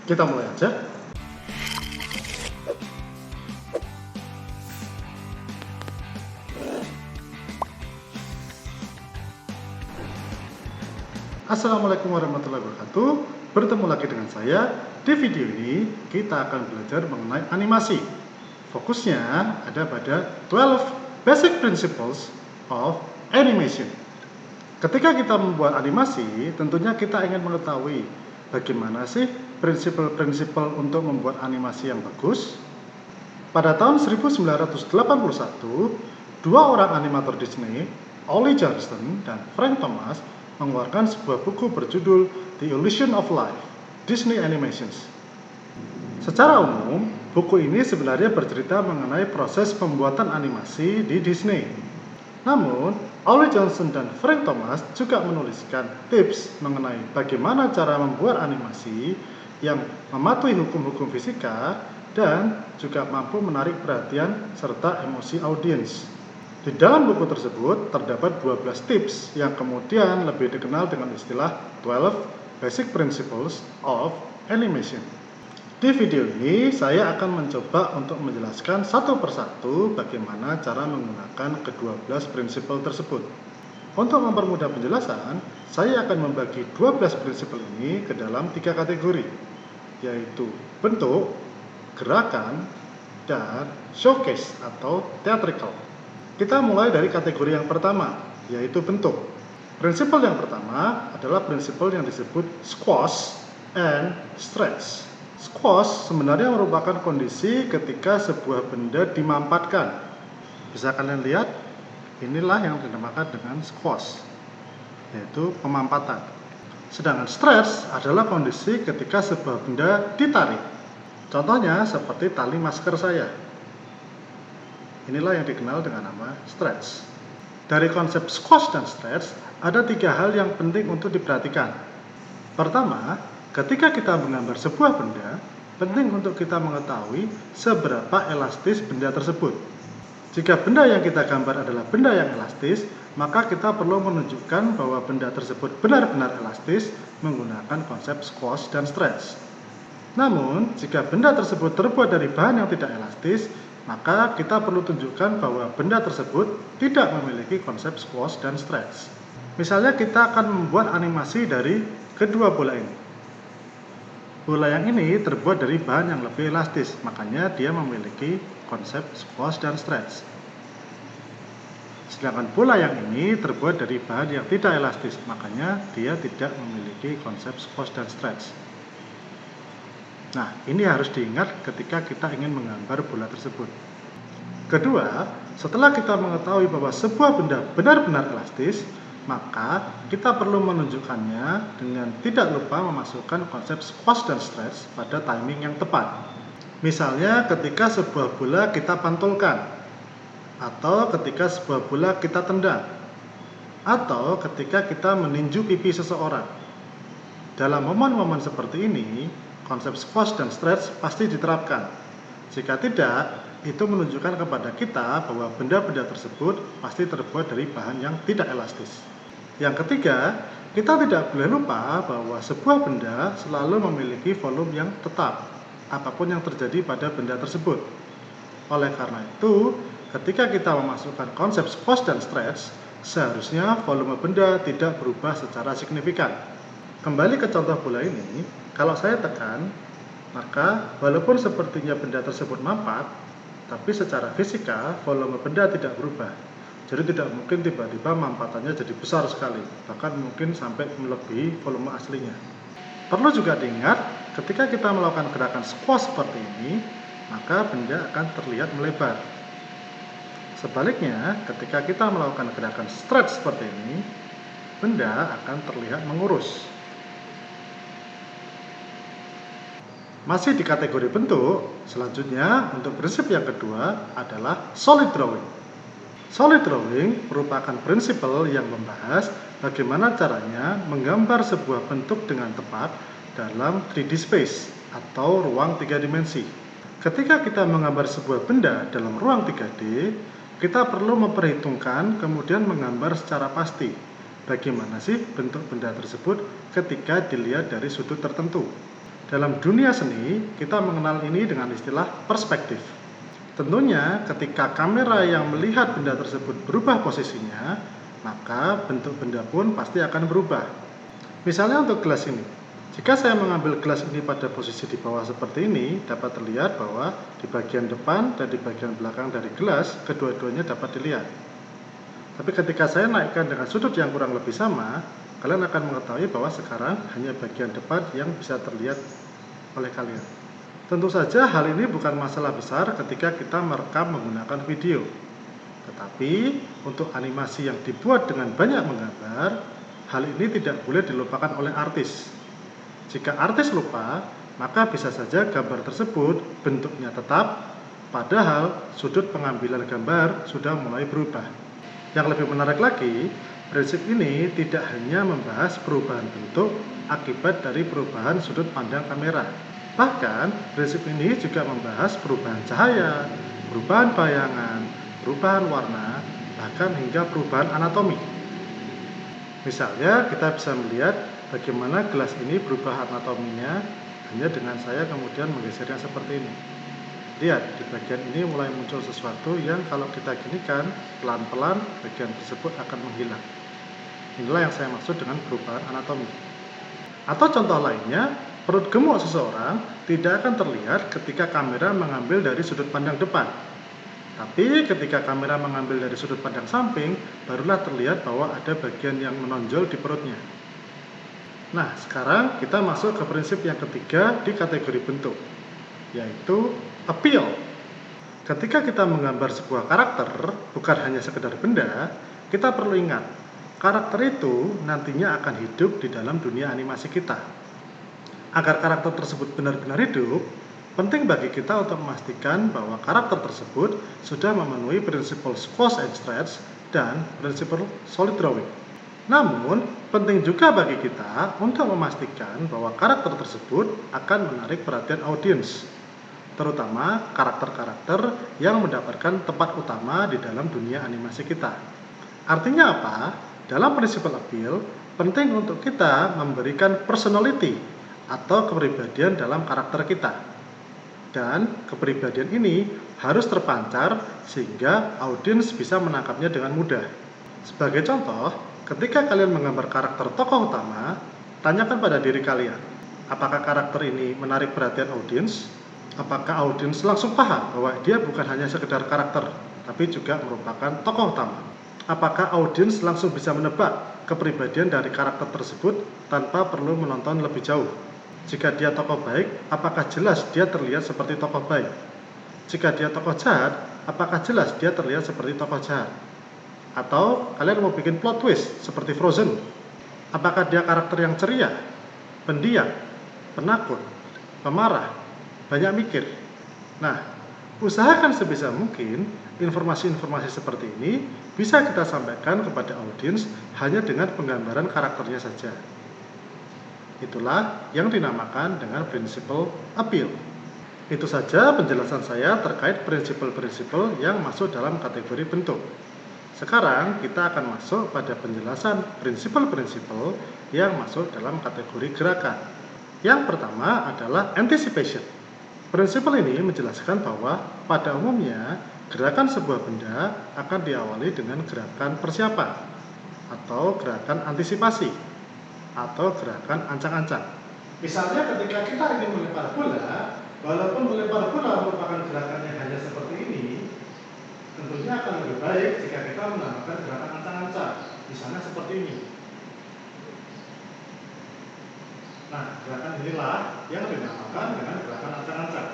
Kita mulai aja. Assalamualaikum warahmatullahi wabarakatuh. Bertemu lagi dengan saya. Di video ini kita akan belajar mengenai animasi. Fokusnya ada pada 12 basic principles of animation. Ketika kita membuat animasi, tentunya kita ingin mengetahui bagaimana sih prinsip-prinsip untuk membuat animasi yang bagus. Pada tahun 1981, dua orang animator Disney, Ollie Johnston dan Frank Thomas, mengeluarkan sebuah buku berjudul The Illusion of Life, Disney Animations. Secara umum, buku ini sebenarnya bercerita mengenai proses pembuatan animasi di Disney. Namun, Ollie Johnston dan Frank Thomas juga menuliskan tips mengenai bagaimana cara membuat animasi yang mematuhi hukum-hukum fisika dan juga mampu menarik perhatian serta emosi audiens. Di dalam buku tersebut terdapat 12 tips yang kemudian lebih dikenal dengan istilah 12 Basic Principles of Animation. Di video ini saya akan mencoba untuk menjelaskan satu persatu bagaimana cara menggunakan ke-12 prinsipal tersebut. Untuk mempermudah penjelasan, saya akan membagi 12 prinsipal ini ke dalam 3 kategori, yaitu bentuk, gerakan, dan showcase atau theatrical. Kita mulai dari kategori yang pertama, yaitu bentuk. Prinsipal yang pertama adalah prinsipal yang disebut squash and stretch. Squash sebenarnya merupakan kondisi ketika sebuah benda dimampatkan. Bisa kalian lihat, inilah yang dinamakan dengan squash, yaitu pemampatan. Sedangkan stretch adalah kondisi ketika sebuah benda ditarik. Contohnya seperti tali masker saya. Inilah yang dikenal dengan nama stretch. Dari konsep squash dan stretch, ada 3 hal yang penting untuk diperhatikan. Pertama, ketika kita menggambar sebuah benda, penting untuk kita mengetahui seberapa elastis benda tersebut. Jika benda yang kita gambar adalah benda yang elastis, maka kita perlu menunjukkan bahwa benda tersebut benar-benar elastis menggunakan konsep squash dan stretch. Namun, jika benda tersebut terbuat dari bahan yang tidak elastis, maka kita perlu tunjukkan bahwa benda tersebut tidak memiliki konsep squash dan stretch. Misalnya kita akan membuat animasi dari kedua bola ini. Bola yang ini terbuat dari bahan yang lebih elastis, makanya dia memiliki konsep squash dan stretch. Sedangkan bola yang ini terbuat dari bahan yang tidak elastis, makanya dia tidak memiliki konsep squash dan stretch. Nah, ini harus diingat ketika kita ingin menggambar bola tersebut. Kedua, setelah kita mengetahui bahwa sebuah benda benar-benar elastis, maka kita perlu menunjukkannya dengan tidak lupa memasukkan konsep squash dan stretch pada timing yang tepat. Misalnya ketika sebuah bola kita pantulkan, atau ketika sebuah bola kita tendang, atau ketika kita meninju pipi seseorang. Dalam momen-momen seperti ini, konsep squash dan stretch pasti diterapkan. Jika tidak, itu menunjukkan kepada kita bahwa benda-benda tersebut pasti terbuat dari bahan yang tidak elastis. Yang ketiga, kita tidak boleh lupa bahwa sebuah benda selalu memiliki volume yang tetap, apapun yang terjadi pada benda tersebut. Oleh karena itu, ketika kita memasukkan konsep squash dan stretch, seharusnya volume benda tidak berubah secara signifikan. Kembali ke contoh bola ini, kalau saya tekan, maka walaupun sepertinya benda tersebut mampat, tapi secara fisika volume benda tidak berubah. Jadi tidak mungkin tiba-tiba mampatannya jadi besar sekali, bahkan mungkin sampai melebihi volume aslinya. Perlu juga diingat, ketika kita melakukan gerakan squash seperti ini, maka benda akan terlihat melebar. Sebaliknya, ketika kita melakukan gerakan stretch seperti ini, benda akan terlihat mengurus. Masih di kategori bentuk, selanjutnya untuk prinsip yang kedua adalah solid drawing. Solid drawing merupakan prinsipal yang membahas bagaimana caranya menggambar sebuah bentuk dengan tepat dalam 3D space atau ruang 3 dimensi. Ketika kita menggambar sebuah benda dalam ruang 3D, kita perlu memperhitungkan kemudian menggambar secara pasti bagaimana sih bentuk benda tersebut ketika dilihat dari sudut tertentu. Dalam dunia seni, kita mengenal ini dengan istilah perspektif. Tentunya ketika kamera yang melihat benda tersebut berubah posisinya, maka bentuk benda pun pasti akan berubah. Misalnya untuk gelas ini, jika saya mengambil gelas ini pada posisi di bawah seperti ini, dapat terlihat bahwa di bagian depan dan di bagian belakang dari gelas, kedua-duanya dapat dilihat. Tapi ketika saya naikkan dengan sudut yang kurang lebih sama, kalian akan mengetahui bahwa sekarang hanya bagian depan yang bisa terlihat oleh kalian. Tentu saja hal ini bukan masalah besar ketika kita merekam menggunakan video. Tetapi untuk animasi yang dibuat dengan banyak menggambar, hal ini tidak boleh dilupakan oleh artis. Jika artis lupa, maka bisa saja gambar tersebut bentuknya tetap, padahal sudut pengambilan gambar sudah mulai berubah. Yang lebih menarik lagi, prinsip ini tidak hanya membahas perubahan bentuk akibat dari perubahan sudut pandang kamera. Bahkan, prinsip ini juga membahas perubahan cahaya, perubahan bayangan, perubahan warna, bahkan hingga perubahan anatomi. Misalnya, kita bisa melihat bagaimana gelas ini berubah anatominya hanya dengan saya kemudian menggesernya seperti ini. Lihat, di bagian ini mulai muncul sesuatu yang kalau kita ginikan, pelan-pelan bagian tersebut akan menghilang. Inilah yang saya maksud dengan perubahan anatomi. Atau contoh lainnya, perut gemuk seseorang tidak akan terlihat ketika kamera mengambil dari sudut pandang depan. Tapi ketika kamera mengambil dari sudut pandang samping, barulah terlihat bahwa ada bagian yang menonjol di perutnya. Nah, sekarang kita masuk ke prinsip yang ketiga di kategori bentuk, yaitu appeal. Ketika kita menggambar sebuah karakter, bukan hanya sekedar benda, kita perlu ingat, karakter itu nantinya akan hidup di dalam dunia animasi kita. Agar karakter tersebut benar-benar hidup, penting bagi kita untuk memastikan bahwa karakter tersebut sudah memenuhi prinsip squash and stretch dan prinsip solid drawing. Namun, penting juga bagi kita untuk memastikan bahwa karakter tersebut akan menarik perhatian audiens, terutama karakter-karakter yang mendapatkan tempat utama di dalam dunia animasi kita. Artinya apa? Dalam prinsip appeal, penting untuk kita memberikan personality atau kepribadian dalam karakter kita. Dan kepribadian ini harus terpancar sehingga audiens bisa menangkapnya dengan mudah. Sebagai contoh, ketika kalian menggambar karakter tokoh utama, tanyakan pada diri kalian, apakah karakter ini menarik perhatian audiens? Apakah audiens langsung paham bahwa dia bukan hanya sekedar karakter, tapi juga merupakan tokoh utama? Apakah audiens langsung bisa menebak kepribadian dari karakter tersebut tanpa perlu menonton lebih jauh? Jika dia tokoh baik, apakah jelas dia terlihat seperti tokoh baik? Jika dia tokoh jahat, apakah jelas dia terlihat seperti tokoh jahat? Atau kalian mau bikin plot twist seperti Frozen? Apakah dia karakter yang ceria, pendiam, penakut, pemarah, banyak mikir? Nah, usahakan sebisa mungkin informasi-informasi seperti ini bisa kita sampaikan kepada audiens hanya dengan penggambaran karakternya saja. Itulah yang dinamakan dengan prinsipal appeal. Itu saja penjelasan saya terkait prinsipal-prinsipal yang masuk dalam kategori bentuk. Sekarang kita akan masuk pada penjelasan prinsipal-prinsipal yang masuk dalam kategori gerakan. Yang pertama adalah anticipation. Prinsipal ini menjelaskan bahwa pada umumnya gerakan sebuah benda akan diawali dengan gerakan persiapan atau gerakan antisipasi atau gerakan ancang-ancang. Misalnya ketika kita ingin melempar bola, walaupun melempar bola merupakan gerakan yang hanya seperti ini, tentunya akan lebih baik jika kita menambahkan gerakan ancang-ancang, misalnya seperti ini. Nah, gerakan inilah yang dinamakan dengan gerakan ancang-ancang.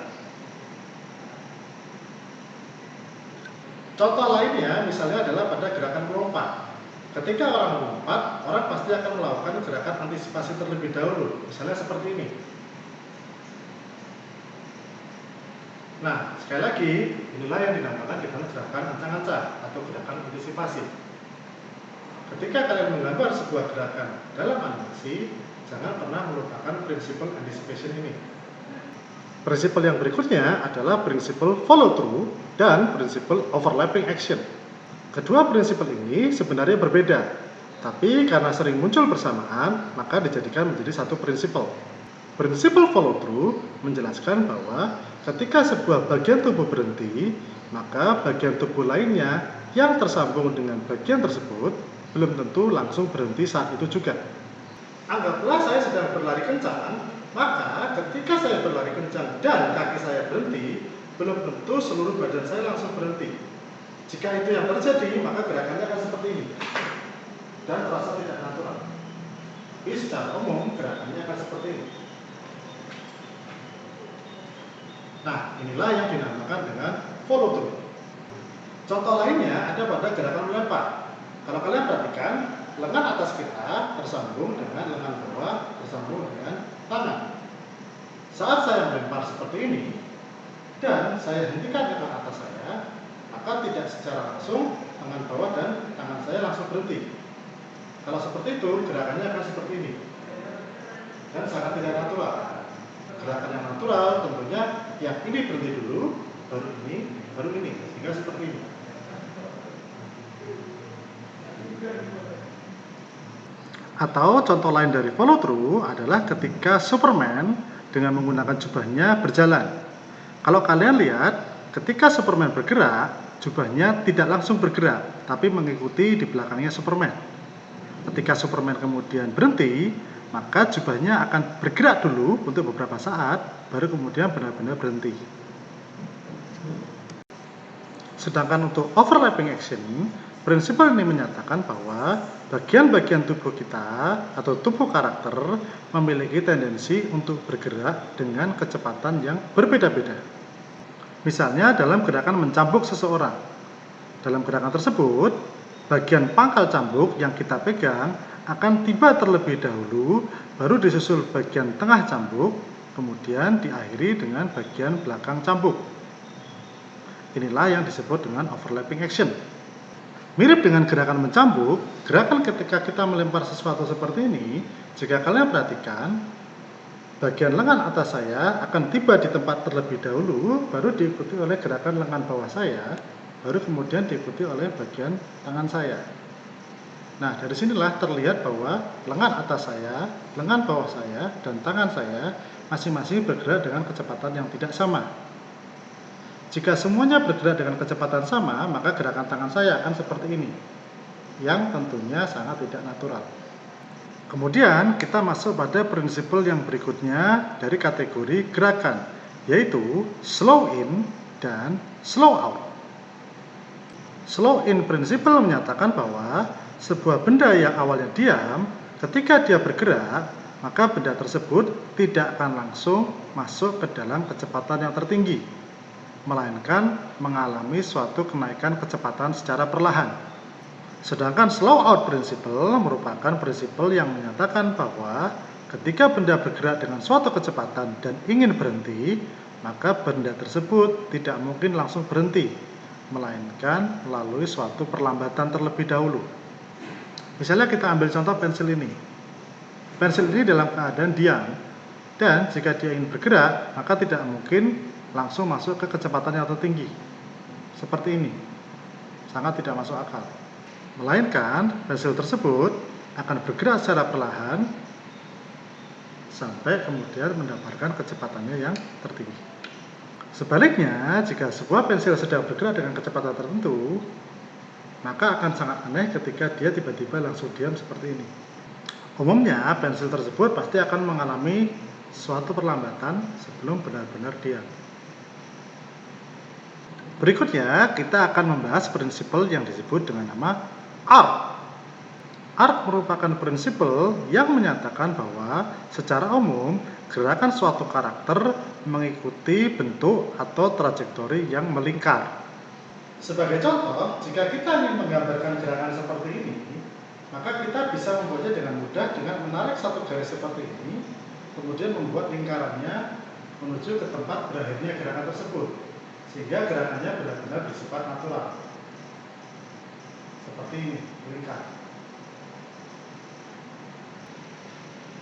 Contoh lainnya misalnya adalah pada gerakan melompat. Ketika orang melompat, orang pasti akan melakukan gerakan antisipasi terlebih dahulu, misalnya seperti ini. Nah, sekali lagi, inilah yang dinamakan dengan gerakan ancang-ancang atau gerakan antisipasi. Ketika kalian menggambar sebuah gerakan dalam animasi, jangan pernah melupakan prinsipal anticipation ini. Prinsipal yang berikutnya adalah prinsipal follow through dan prinsipal overlapping action. Kedua prinsipal ini sebenarnya berbeda, tapi karena sering muncul bersamaan, maka dijadikan menjadi satu prinsipal. Prinsipal follow through menjelaskan bahwa ketika sebuah bagian tubuh berhenti, maka bagian tubuh lainnya yang tersambung dengan bagian tersebut belum tentu langsung berhenti saat itu juga. Anggaplah saya sedang berlari kencang, maka ketika saya berlari kencang dan kaki saya berhenti, belum tentu seluruh badan saya langsung berhenti. Jika itu yang terjadi, maka gerakannya akan seperti ini dan terasa tidak natural. Tapi secara umum gerakannya akan seperti ini. Nah, inilah yang dinamakan dengan follow through. Contoh lainnya ada pada gerakan melempar. Kalau kalian perhatikan, lengan atas kita tersambung dengan lengan bawah tersambung dengan tangan. Saat saya melempar seperti ini dan saya hentikan lengan atas saya, maka tidak secara langsung lengan bawah dan tangan saya langsung berhenti. Kalau seperti itu, gerakannya akan seperti ini dan sangat tidak natural. Gerakan yang natural tentunya yang ini berhenti dulu, baru ini, sehingga seperti ini. Atau contoh lain dari follow through adalah ketika Superman dengan menggunakan jubahnya berjalan. Kalau kalian lihat, ketika Superman bergerak, jubahnya tidak langsung bergerak, tapi mengikuti di belakangnya Superman. Ketika Superman kemudian berhenti, maka jubahnya akan bergerak dulu untuk beberapa saat, baru kemudian benar-benar berhenti. Sedangkan untuk overlapping action, prinsip ini menyatakan bahwa bagian-bagian tubuh kita atau tubuh karakter memiliki tendensi untuk bergerak dengan kecepatan yang berbeda-beda. Misalnya dalam gerakan mencambuk seseorang. Dalam gerakan tersebut, bagian pangkal cambuk yang kita pegang akan tiba terlebih dahulu, baru disusul bagian tengah cambuk, kemudian diakhiri dengan bagian belakang cambuk. Inilah yang disebut dengan overlapping action. Mirip dengan gerakan mencambuk, gerakan ketika kita melempar sesuatu seperti ini, jika kalian perhatikan, bagian lengan atas saya akan tiba di tempat terlebih dahulu, baru diikuti oleh gerakan lengan bawah saya, baru kemudian diikuti oleh bagian tangan saya. Nah, dari sinilah terlihat bahwa lengan atas saya, lengan bawah saya, dan tangan saya masing-masing bergerak dengan kecepatan yang tidak sama. Jika semuanya bergerak dengan kecepatan sama, maka gerakan tangan saya akan seperti ini, yang tentunya sangat tidak natural. Kemudian kita masuk pada prinsip yang berikutnya dari kategori gerakan, yaitu slow in dan slow out. Slow in prinsip menyatakan bahwa sebuah benda yang awalnya diam, ketika dia bergerak, maka benda tersebut tidak akan langsung masuk ke dalam kecepatan yang tertinggi, melainkan mengalami suatu kenaikan kecepatan secara perlahan. Sedangkan slow out principle merupakan prinsip yang menyatakan bahwa ketika benda bergerak dengan suatu kecepatan dan ingin berhenti, maka benda tersebut tidak mungkin langsung berhenti, melainkan melalui suatu perlambatan terlebih dahulu. Misalnya kita ambil contoh pensil ini. Pensil ini dalam keadaan diam, dan jika dia ingin bergerak, maka tidak mungkin langsung masuk ke kecepatan yang tertinggi seperti ini, sangat tidak masuk akal, melainkan pensil tersebut akan bergerak secara perlahan sampai kemudian mendapatkan kecepatannya yang tertinggi. Sebaliknya, jika sebuah pensil sedang bergerak dengan kecepatan tertentu, maka akan sangat aneh ketika dia tiba-tiba langsung diam seperti ini. Umumnya pensil tersebut pasti akan mengalami suatu perlambatan sebelum benar-benar diam. Berikutnya, kita akan membahas prinsip yang disebut dengan nama arc. Arc merupakan prinsip yang menyatakan bahwa secara umum, gerakan suatu karakter mengikuti bentuk atau trajektori yang melingkar. Sebagai contoh, jika kita ingin menggambarkan gerakan seperti ini, maka kita bisa membuatnya dengan mudah dengan menarik satu garis seperti ini, kemudian membuat lingkarannya menuju ke tempat berakhirnya gerakan tersebut, sehingga gerakannya benar-benar bersifat natural seperti ini, melingkar.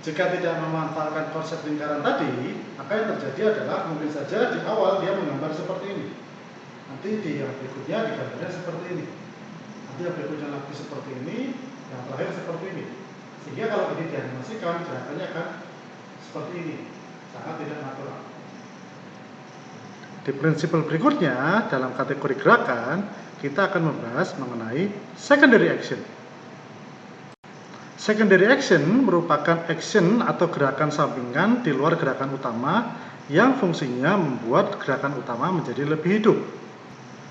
Jika tidak memanfaatkan konsep lingkaran tadi, maka yang terjadi adalah mungkin saja di awal dia menggambar seperti ini, nanti di yang berikutnya digambarnya seperti ini, nanti yang berikutnya lagi seperti ini, yang terakhir seperti ini, sehingga kalau ini dianimasikan gerakannya akan seperti ini. sangat tidak natural. Di prinsipal berikutnya, dalam kategori gerakan, kita akan membahas mengenai secondary action. Secondary action merupakan action atau gerakan sampingan di luar gerakan utama yang fungsinya membuat gerakan utama menjadi lebih hidup.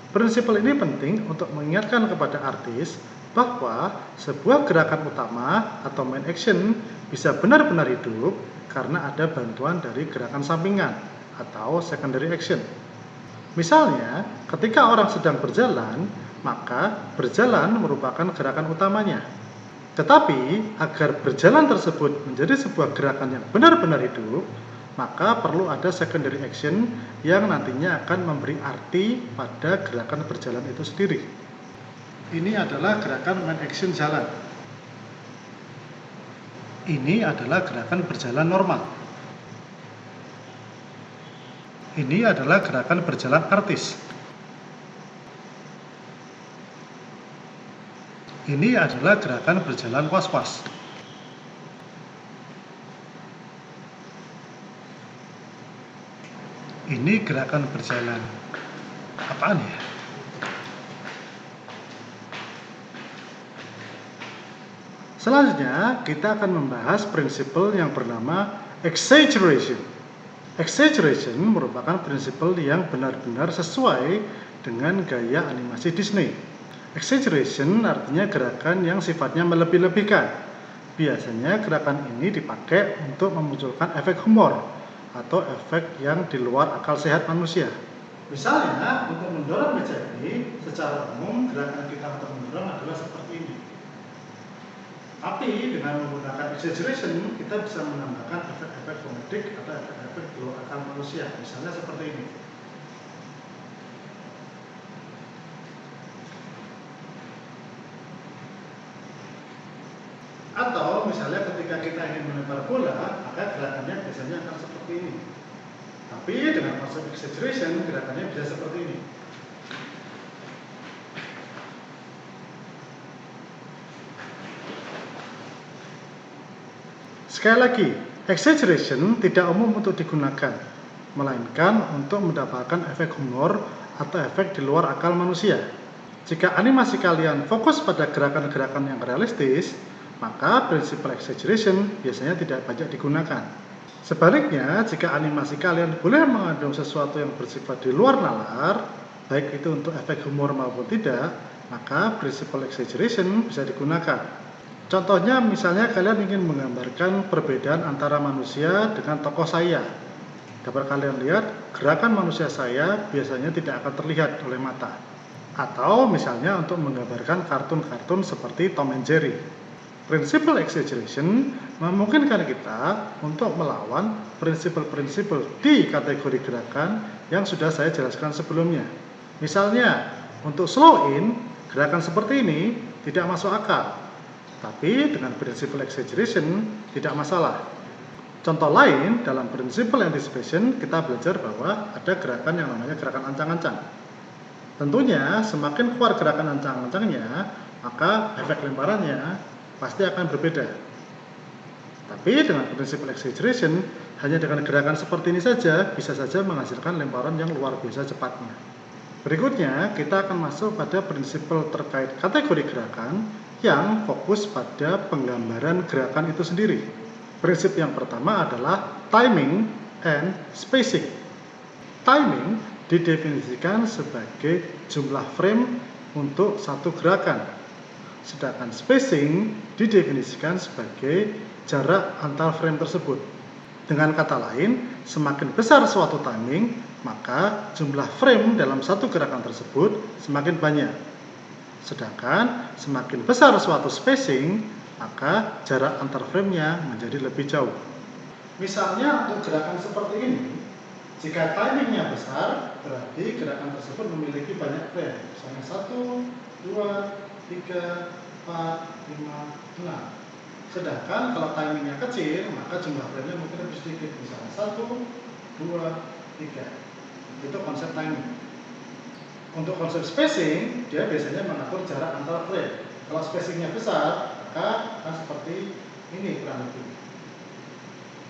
Prinsipal ini penting untuk mengingatkan kepada artis bahwa sebuah gerakan utama atau main action bisa benar-benar hidup karena ada bantuan dari gerakan sampingan atau secondary action. Misalnya, ketika orang sedang berjalan, maka berjalan merupakan gerakan utamanya. Tetapi, agar berjalan tersebut menjadi sebuah gerakan yang benar-benar hidup, maka perlu ada secondary action yang nantinya akan memberi arti pada gerakan berjalan itu sendiri. Ini adalah gerakan main action jalan. Ini adalah gerakan berjalan normal. Ini adalah gerakan berjalan artis. Ini adalah gerakan berjalan was-was. Ini gerakan berjalan apaan ya? Selanjutnya, kita akan membahas prinsipal yang bernama exaggeration. Exaggeration merupakan prinsipal yang benar-benar sesuai dengan gaya animasi Disney. Exaggeration artinya gerakan yang sifatnya melebih-lebihkan. Biasanya gerakan ini dipakai untuk memunculkan efek humor atau efek yang di luar akal sehat manusia. Misalnya, untuk mendorong meja ini, secara umum gerakan kita untuk mendorong adalah seperti ini. Tapi dengan menggunakan exaggeration, kita bisa menambahkan efek-efek komedik atau efek-efek di luar akal manusia. Misalnya seperti ini. Atau misalnya ketika kita ingin melempar bola, maka gerakannya biasanya akan seperti ini. Tapi dengan konsep exaggeration, gerakannya bisa seperti ini. Sekali lagi, exaggeration tidak umum untuk digunakan, melainkan untuk mendapatkan efek humor atau efek di luar akal manusia. Jika animasi kalian fokus pada gerakan-gerakan yang realistis, maka prinsipal exaggeration biasanya tidak banyak digunakan. Sebaliknya, jika animasi kalian boleh mengandung sesuatu yang bersifat di luar nalar, baik itu untuk efek humor maupun tidak, maka prinsipal exaggeration bisa digunakan. Contohnya, misalnya kalian ingin menggambarkan perbedaan antara manusia dengan tokoh saya. Dapat kalian lihat, gerakan manusia saya biasanya tidak akan terlihat oleh mata. Atau misalnya untuk menggambarkan kartun-kartun seperti Tom and Jerry. Prinsipal exaggeration memungkinkan kita untuk melawan prinsipal-prinsipal di kategori gerakan yang sudah saya jelaskan sebelumnya. Misalnya, untuk slow in, gerakan seperti ini tidak masuk akal. Tapi dengan prinsipal exaggeration tidak masalah. Contoh lain, dalam prinsipal anticipation kita belajar bahwa ada gerakan yang namanya gerakan ancang-ancang. Tentunya semakin kuat gerakan ancang-ancangnya, maka efek lemparannya pasti akan berbeda. Tapi dengan prinsipal exaggeration, hanya dengan gerakan seperti ini saja bisa saja menghasilkan lemparan yang luar biasa cepatnya. Berikutnya, kita akan masuk pada prinsipal terkait kategori gerakan yang fokus pada penggambaran gerakan itu sendiri. Prinsip yang pertama adalah timing and spacing. Timing didefinisikan sebagai jumlah frame untuk satu gerakan. Sedangkan spacing didefinisikan sebagai jarak antar frame tersebut. Dengan kata lain, semakin besar suatu timing, maka jumlah frame dalam satu gerakan tersebut semakin banyak. Sedangkan semakin besar suatu spacing, maka jarak antar frame-nya menjadi lebih jauh. Misalnya untuk gerakan seperti ini, jika timingnya besar, berarti gerakan tersebut memiliki banyak frame. Misalnya 1, 2, 3, 4, 5, 6. Sedangkan kalau timingnya kecil, maka jumlah frame-nya mungkin lebih sedikit. Misalnya 1, 2, 3. Itu konsep timing. Untuk konsep spacing, dia biasanya mengatur jarak antar frame. Kalau spacingnya besar, maka akan seperti ini kurang lebih.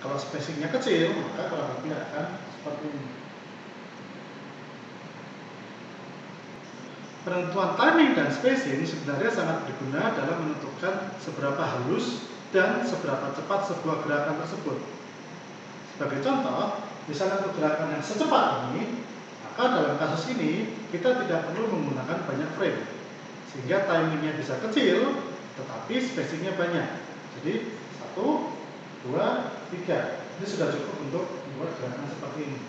Kalau spacingnya kecil, maka kurang lebih akan seperti ini. Penentuan timing dan spacing sebenarnya sangat berguna dalam menentukan seberapa halus dan seberapa cepat sebuah gerakan tersebut. Sebagai contoh, misalnya untuk gerakan yang secepat ini, maka dalam kasus ini kita tidak perlu menggunakan banyak frame, sehingga timingnya bisa kecil, tetapi spacingnya banyak. Jadi 1, 2, 3. Ini sudah cukup untuk membuat gerakan seperti ini.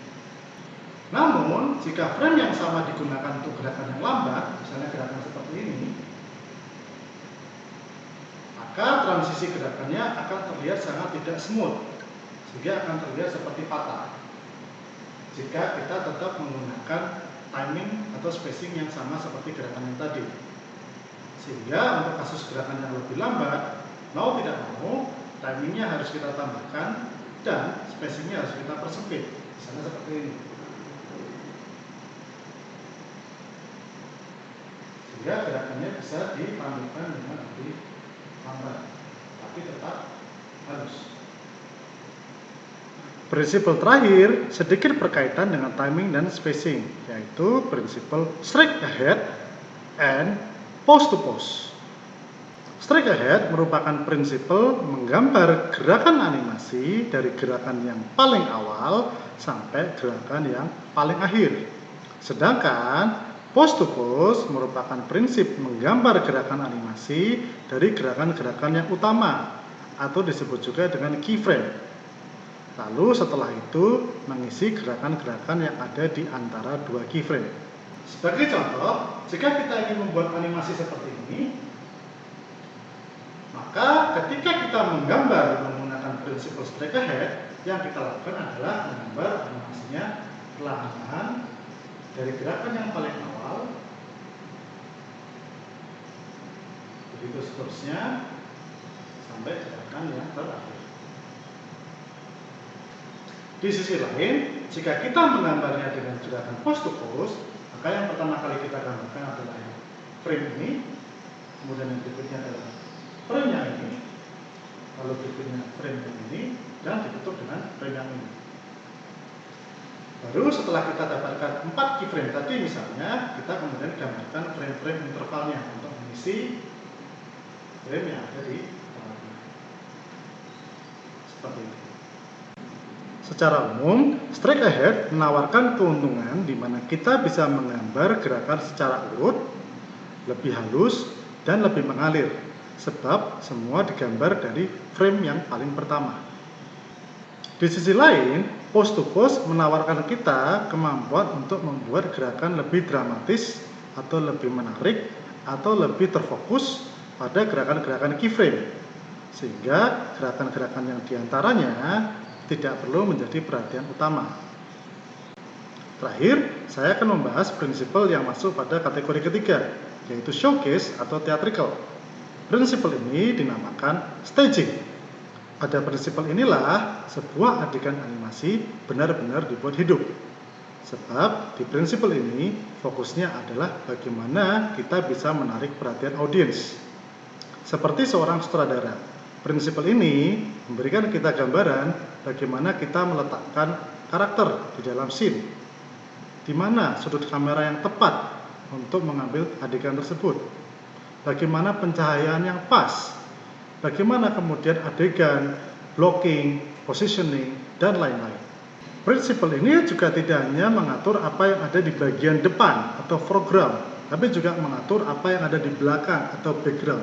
Namun, jika frame yang sama digunakan untuk gerakan yang lambat, misalnya gerakan seperti ini, maka transisi gerakannya akan terlihat sangat tidak smooth, sehingga akan terlihat seperti patah. Jika kita tetap menggunakan timing atau spacing yang sama seperti gerakan yang tadi. Sehingga untuk kasus gerakan yang lebih lambat, mau tidak mau, timingnya harus kita tambahkan dan spacingnya harus kita persempit. Misalnya seperti ini. Sehingga gerakannya bisa ditampilkan dengan lebih lambat, tapi tetap halus. Prinsipal terakhir sedikit berkaitan dengan timing dan spacing, yaitu prinsipal straight ahead and post to post. Straight ahead merupakan prinsipal menggambar gerakan animasi dari gerakan yang paling awal sampai gerakan yang paling akhir. Sedangkan post to post merupakan prinsip menggambar gerakan animasi dari gerakan-gerakan yang utama atau disebut juga dengan keyframe. Lalu setelah itu mengisi gerakan-gerakan yang ada di antara dua keyframe. Sebagai contoh, jika kita ingin membuat animasi seperti ini, maka ketika kita menggambar menggunakan prinsipal straight ahead, yang kita lakukan adalah menggambar animasinya perlahan-lahan dari gerakan yang paling awal, begitu seterusnya sampai gerakan yang terakhir. Di sisi lain, jika kita menggambarnya dengan gerakan post to post, maka yang pertama kali kita gambarkan adalah frame ini, kemudian yang berikutnya adalah frame yang ini, lalu berikutnya frame yang ini, dan ditutup dengan frame yang ini. Baru setelah kita dapatkan 4 keyframe tadi misalnya, kita kemudian gambarkan frame-frame intervalnya untuk mengisi frame yang ada di tengah-tengah. Seperti itu. Secara umum, straight ahead menawarkan keuntungan di mana kita bisa menggambar gerakan secara urut, lebih halus, dan lebih mengalir, sebab semua digambar dari frame yang paling pertama. Di sisi lain, post to post menawarkan kita kemampuan untuk membuat gerakan lebih dramatis atau lebih menarik atau lebih terfokus pada gerakan-gerakan keyframe, sehingga gerakan-gerakan yang diantaranya tidak perlu menjadi perhatian utama. Terakhir, saya akan membahas prinsipal yang masuk pada kategori ketiga, yaitu showcase atau theatrical. Prinsipal ini dinamakan staging. Pada prinsipal inilah sebuah adegan animasi benar-benar dibuat hidup. Sebab di prinsipal ini fokusnya adalah bagaimana kita bisa menarik perhatian audiens. Seperti seorang sutradara, prinsipal ini memberikan kita gambaran bagaimana kita meletakkan karakter di dalam scene, di mana sudut kamera yang tepat untuk mengambil adegan tersebut, bagaimana pencahayaan yang pas, bagaimana kemudian adegan, blocking, positioning, dan lain-lain. Prinsipal ini juga tidak hanya mengatur apa yang ada di bagian depan atau foreground, tapi juga mengatur apa yang ada di belakang atau background.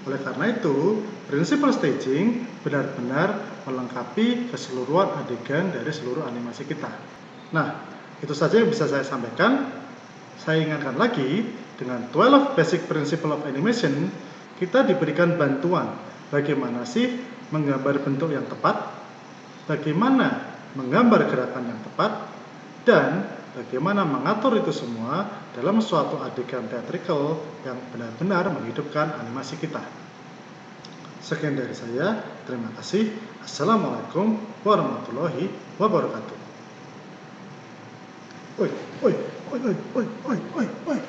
Oleh karena itu, prinsipal staging benar-benar melengkapi keseluruhan adegan dari seluruh animasi kita. Nah, itu saja yang bisa saya sampaikan. Saya ingatkan lagi, dengan 12 Basic Principle of Animation, kita diberikan bantuan bagaimana sih menggambar bentuk yang tepat, bagaimana menggambar gerakan yang tepat, dan bagaimana mengatur itu semua dalam suatu adegan theatrical yang benar-benar menghidupkan animasi kita. Sekian dari saya, terima kasih. Assalamualaikum warahmatullahi wabarakatuh. Oi, oi, oi, oi, oi, oi, oi.